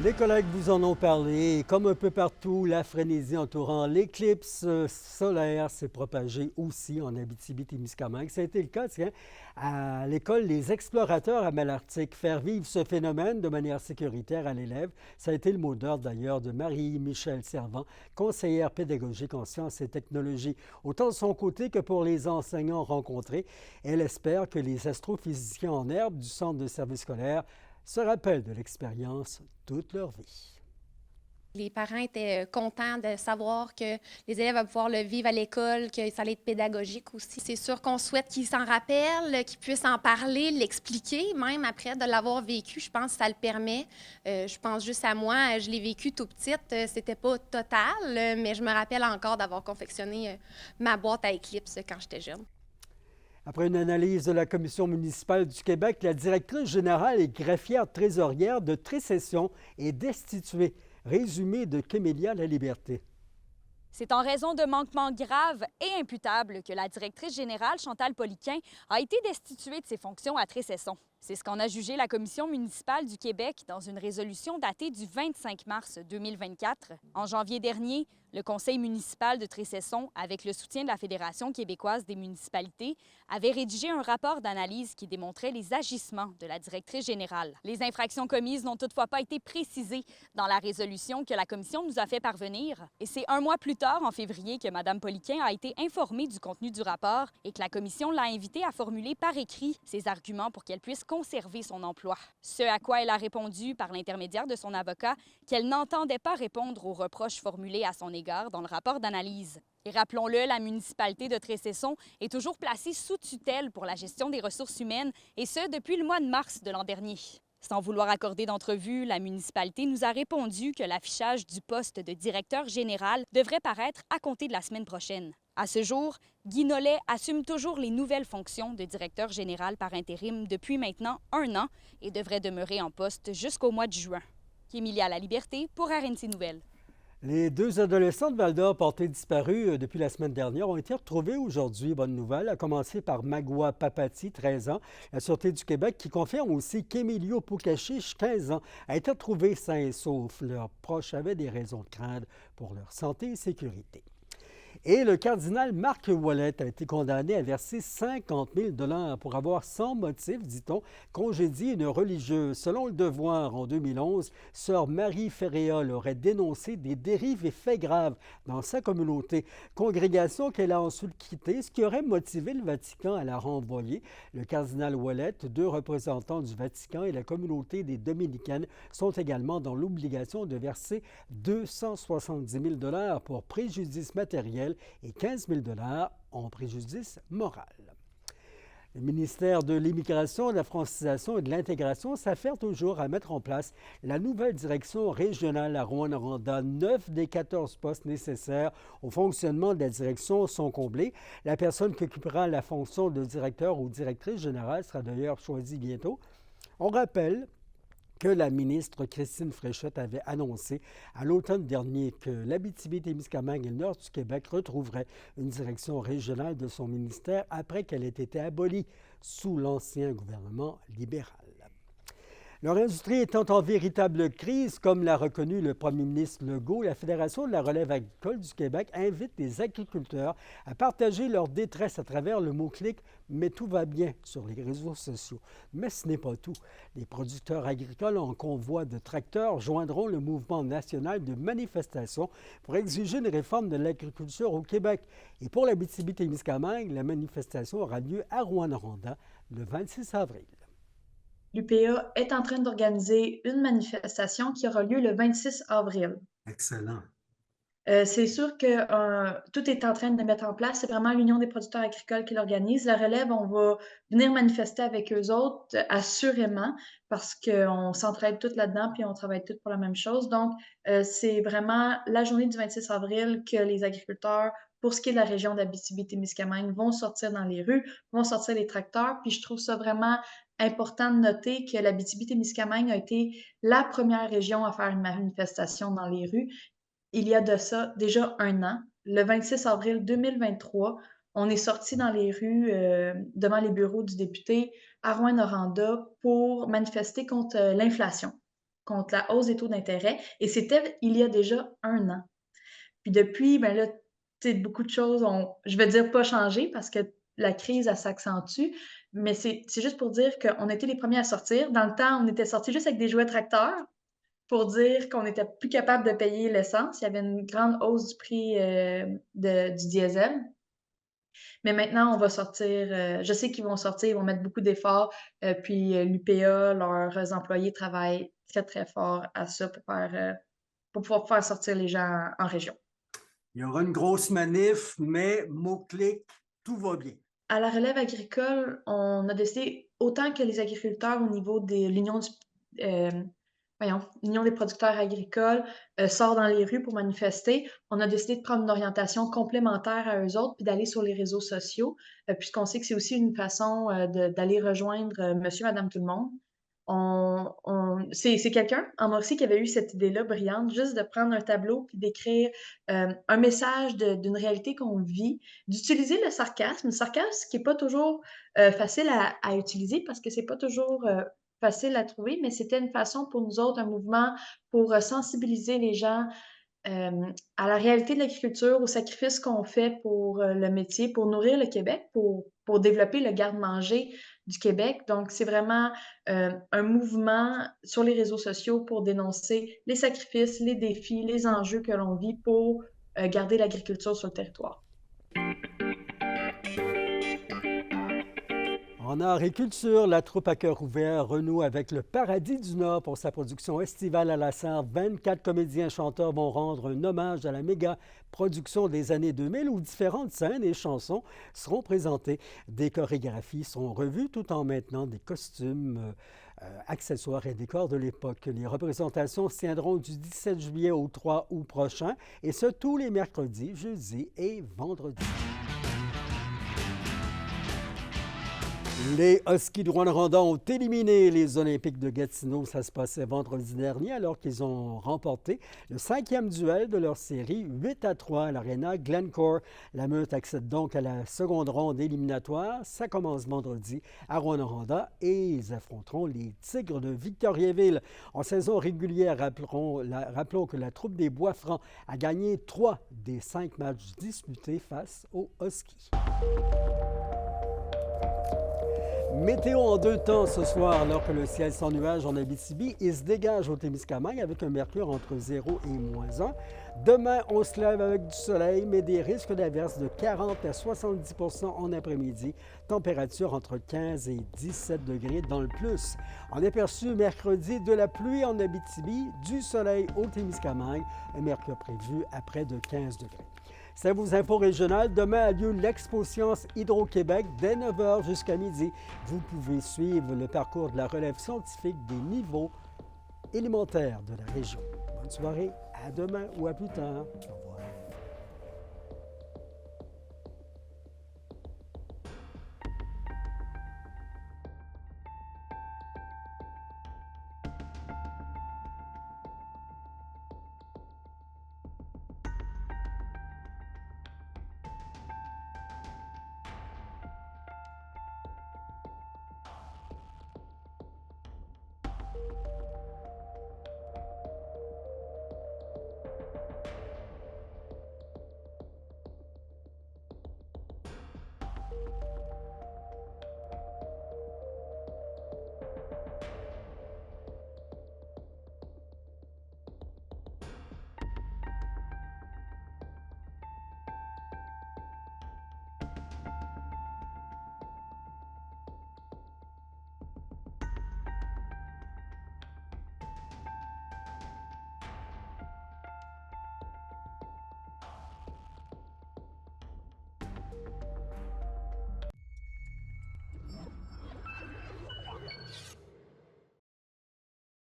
Les collègues vous en ont parlé. Comme un peu partout, la frénésie entourant l'éclipse solaire s'est propagée aussi en Abitibi-Témiscamingue. Ça a été le cas, tiens, à l'école Les Explorateurs à Malartic. Faire vivre ce phénomène de manière sécuritaire à l'élève, ça a été le mot d'ordre d'ailleurs de Marie-Michel Servant, conseillère pédagogique en sciences et technologies. Autant de son côté que pour les enseignants rencontrés, elle espère que les astrophysiciens en herbe du centre de service scolaire se rappellent de l'expérience toute leur vie. Les parents étaient contents de savoir que les élèves vont pouvoir le vivre à l'école, que ça allait être pédagogique aussi. C'est sûr qu'on souhaite qu'ils s'en rappellent, qu'ils puissent en parler, l'expliquer, même après de l'avoir vécu. Je pense que ça le permet. Je pense juste à moi, je l'ai vécu tout petite. C'était pas total, mais je me rappelle encore d'avoir confectionné ma boîte à Eclipse quand j'étais jeune. Après une analyse de la Commission municipale du Québec, la directrice générale et greffière trésorière de Trécession est destituée. Résumé de Camélia La Liberté. C'est en raison de manquements graves et imputables que la directrice générale, Chantal Poliquin, a été destituée de ses fonctions à Trécesson. C'est ce qu'en a jugé la Commission municipale du Québec dans une résolution datée du 25 mars 2024. En janvier dernier, le Conseil municipal de Trécesson, avec le soutien de la Fédération québécoise des municipalités, avait rédigé un rapport d'analyse qui démontrait les agissements de la directrice générale. Les infractions commises n'ont toutefois pas été précisées dans la résolution que la Commission nous a fait parvenir. Et c'est un mois plus tard, en février, que Mme Poliquin a été informée du contenu du rapport et que la Commission l'a invitée à formuler par écrit ses arguments pour qu'elle puisse conserver son emploi. Ce à quoi elle a répondu par l'intermédiaire de son avocat qu'elle n'entendait pas répondre aux reproches formulés à son égard dans le rapport d'analyse. Et rappelons-le, la municipalité de Trécesson est toujours placée sous tutelle pour la gestion des ressources humaines, et ce, depuis le mois de mars de l'an dernier. Sans vouloir accorder d'entrevue, la municipalité nous a répondu que l'affichage du poste de directeur général devrait paraître à compter de la semaine prochaine. À ce jour, Guy Nollet assume toujours les nouvelles fonctions de directeur général par intérim depuis maintenant 1 an et devrait demeurer en poste jusqu'au mois de juin. Kémilia La Liberté pour RNC Nouvelles. Les deux adolescents de Val-d'Or portés disparus depuis la semaine dernière ont été retrouvés aujourd'hui. Bonne nouvelle, à commencer par Magua Papati, 13 ans. La Sûreté du Québec qui confirme aussi qu'Emilio Pukashich, 15 ans, a été retrouvé sain et sauf. Leurs proches avaient des raisons de craindre pour leur santé et sécurité. Et le cardinal Marc Ouellet a été condamné à verser 50 000 pour avoir sans motif, dit-on, congédié une religieuse. Selon Le Devoir, en 2011, sœur Marie Ferréol aurait dénoncé des dérives et faits graves dans sa communauté, congrégation qu'elle a ensuite quittée, ce qui aurait motivé le Vatican à la renvoyer. Le cardinal Ouellet, deux représentants du Vatican et la communauté des Dominicaines sont également dans l'obligation de verser 270 000 pour préjudice matériel et 15 000 en préjudice moral. Le ministère de l'Immigration, de la Francisation et de l'Intégration s'affaire toujours à mettre en place la nouvelle direction régionale à Rouyn-Noranda. 9 des 14 postes nécessaires au fonctionnement de la direction sont comblés. La personne qui occupera la fonction de directeur ou directrice générale sera d'ailleurs choisie bientôt. On rappelle que la ministre Christine Fréchette avait annoncé à l'automne dernier que l'Abitibi-Témiscamingue et le nord du Québec retrouveraient une direction régionale de son ministère après qu'elle ait été abolie sous l'ancien gouvernement libéral. Leur industrie étant en véritable crise, comme l'a reconnu le premier ministre Legault, la Fédération de la relève agricole du Québec invite les agriculteurs à partager leur détresse à travers le mot-clic « Mais tout va bien » sur les réseaux sociaux. Mais ce n'est pas tout. Les producteurs agricoles en convoi de tracteurs joindront le mouvement national de manifestation pour exiger une réforme de l'agriculture au Québec. Et pour l'Abitibi-Témiscamingue, la manifestation aura lieu à Rouyn-Noranda le 26 avril. L'UPA est en train d'organiser une manifestation qui aura lieu le 26 avril. Excellent. C'est sûr que tout est en train de mettre en place. C'est vraiment l'Union des producteurs agricoles qui l'organise. La relève, on va venir manifester avec eux autres, assurément, parce qu'on s'entraide toutes là-dedans puis on travaille toutes pour la même chose. Donc, c'est vraiment la journée du 26 avril que les agriculteurs, pour ce qui est de la région d'Abitibi-Témiscamingue, vont sortir dans les rues, vont sortir les tracteurs. Puis je trouve ça vraiment important de noter que l'Abitibi-Témiscamingue a été la première région à faire une manifestation dans les rues. Il y a de ça déjà 1 an, le 26 avril 2023, on est sorti dans les rues devant les bureaux du député à Rouyn-Noranda pour manifester contre l'inflation, contre la hausse des taux d'intérêt et c'était il y a déjà 1 an. Puis depuis, ben là, tu sais, beaucoup de choses ont, je vais dire, pas changé parce que la crise, elle s'accentue, mais c'est juste pour dire qu'on était les premiers à sortir. Dans le temps, on était sortis juste avec des jouets tracteurs pour dire qu'on était plus capable de payer l'essence. Il y avait une grande hausse du prix, du diesel. Mais maintenant, on va sortir, je sais qu'ils vont sortir, ils vont mettre beaucoup d'efforts, puis l'UPA, leurs employés travaillent très, très fort à ça pour pouvoir faire sortir les gens en région. Il y aura une grosse manif, mais mot-clic, tout va bien. À la relève agricole, on a décidé, autant que les agriculteurs au niveau de l'Union des producteurs agricoles sort dans les rues pour manifester, on a décidé de prendre une orientation complémentaire à eux autres puis d'aller sur les réseaux sociaux, puisqu'on sait que c'est aussi une façon d'aller rejoindre monsieur, madame, tout le monde. C'est quelqu'un en Mauricie qui avait eu cette idée-là brillante, juste de prendre un tableau puis d'écrire un message d'une réalité qu'on vit, d'utiliser le sarcasme qui est pas toujours facile à utiliser parce que c'est pas toujours facile à trouver, mais c'était une façon pour nous autres, un mouvement pour sensibiliser les gens à la réalité de l'agriculture, aux sacrifices qu'on fait pour le métier, pour nourrir le Québec, pour développer le garde-manger du Québec. Donc, c'est vraiment un mouvement sur les réseaux sociaux pour dénoncer les sacrifices, les défis, les enjeux que l'on vit pour garder l'agriculture sur le territoire. En agriculture, la troupe à cœur ouvert renoue avec le Paradis du Nord pour sa production estivale à la serre. 24 comédiens chanteurs vont rendre un hommage à la méga production des années 2000 où différentes scènes et chansons seront présentées. Des chorégraphies seront revues tout en maintenant des costumes, accessoires et décors de l'époque. Les représentations se tiendront du 17 juillet au 3 août prochain et ce tous les mercredis, jeudis et vendredis. Les Huskies de Rouyn-Noranda ont éliminé les Olympiques de Gatineau. Ça se passait vendredi dernier alors qu'ils ont remporté le 5e duel de leur série 8-3 à l'Arena Glencore. La Meute accède donc à la seconde ronde éliminatoire. Ça commence vendredi à Rouyn-Noranda et ils affronteront les Tigres de Victoriaville. En saison régulière, rappelons que la troupe des Bois-Francs a gagné 3 des 5 matchs disputés face aux Huskies. Météo en 2 temps ce soir, alors que le ciel sans nuages en Abitibi, il se dégage au Témiscamingue avec un mercure entre 0 et -1. Demain, on se lève avec du soleil, mais des risques d'averses de 40 à 70 % en après-midi. Température entre 15 et 17 degrés dans le plus. En aperçu mercredi, de la pluie en Abitibi, du soleil au Témiscamingue, un mercure prévu à près de 15 degrés. C'est vos infos régionales. Demain a lieu l'Expo Science Hydro-Québec dès 9 h jusqu'à midi. Vous pouvez suivre le parcours de la relève scientifique des niveaux élémentaires de la région. Bonne soirée, à demain ou à plus tard. Au revoir.